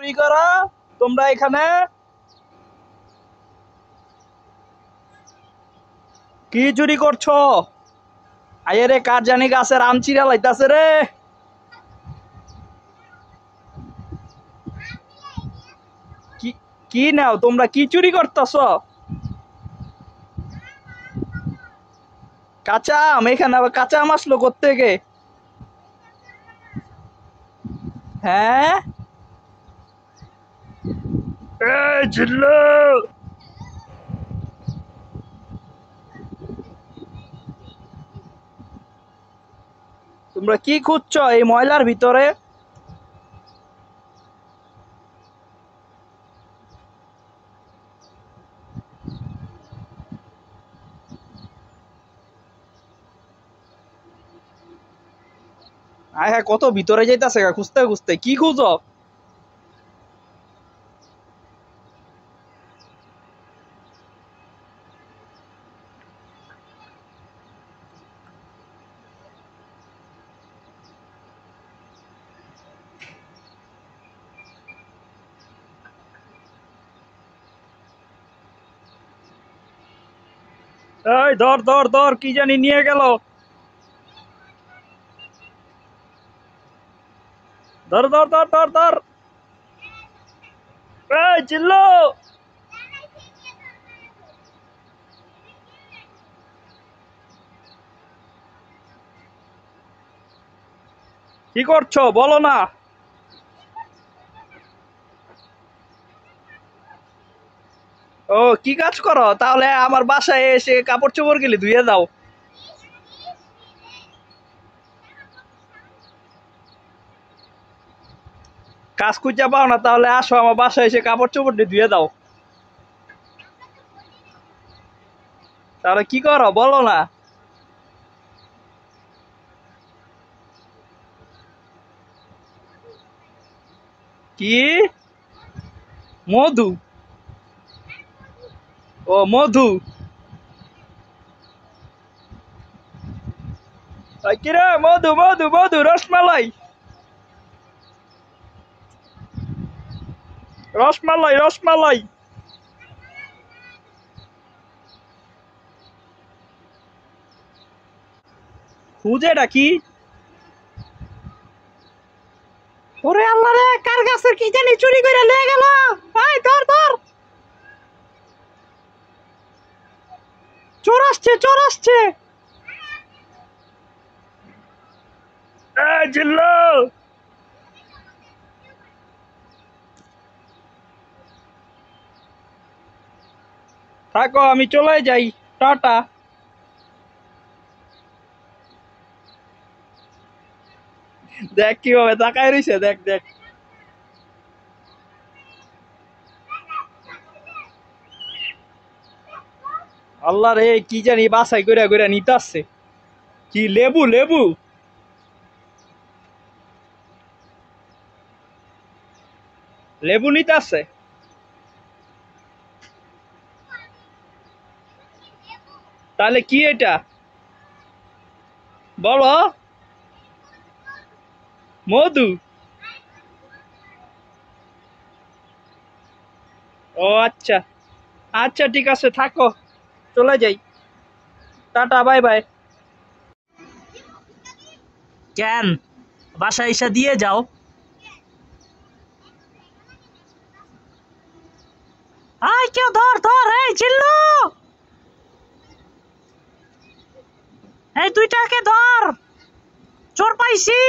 চুরি করো তোমরা এখানে? কি চুরি করছো? আয়ে রে, কার জানি গাছের আম চিরা লাইতাছে রে। কি কি নাও তোমরা, কি চুরি করতেছ? কাঁচা আম? এখানে আবার কাঁচা আম আসলো কোত্থেকে? হ্যাঁ, এই জিল্লু, তোমরা কি খুঁজছো এই ময়লার ভিতরে? আয় হ্যাঁ, কত ভিতরে যাইতাছে গা খুঁজতে খুঁজতে। কি খুঁজো? এই ধর ধর ধর, কি জানি নিয়ে গেল। ধর ধর ধর ধর ধর। এই জিল্লু, কি করছো বলো না? ও, কি কাজ করো তাহলে? আমার বাসায় এসে কাপড় চোপড় গেলে ধুয়ে দাও। কাজ খুঁজে পাও না তাহলে আসো আমার বাসায় এসে কাপড় চোপড় ধুয়ে দাও। তাহলে কি করো বলো না? কি? মধু? ও মধু। কিরে, মধু মধু মধু, রসমালাই রসমালাই রসমালাই। খুঁজে ডাকি। ওরে আল্লাহ রে, কার গাছের কি জানি চুরি করে নিয়ে গেল। এই ধর ধর, চোর আসছে চোর আসছে। এই জিল্লু, থাকো আমি চলে যাই। টাটা। দেখ কিভাবে তাকায় রইছে, দেখ দেখ। আল্লাহ রে, কি জানি বাছাই করে করে নিতে আসছে। কি লেবু লেবু? লেবু নিতে আসছে? তাহলে কি এটা বলো? মধু? ও আচ্ছা, আচ্ছা ঠিক আছে, থাকো, চলে যাই। Tata, bye bye. কেন, বাসায় এসে দিয়ে যাও। আয় কেউ ধর ধর, এই জিল্লু, এই দুইটাকে ধর, চোর পাইছি।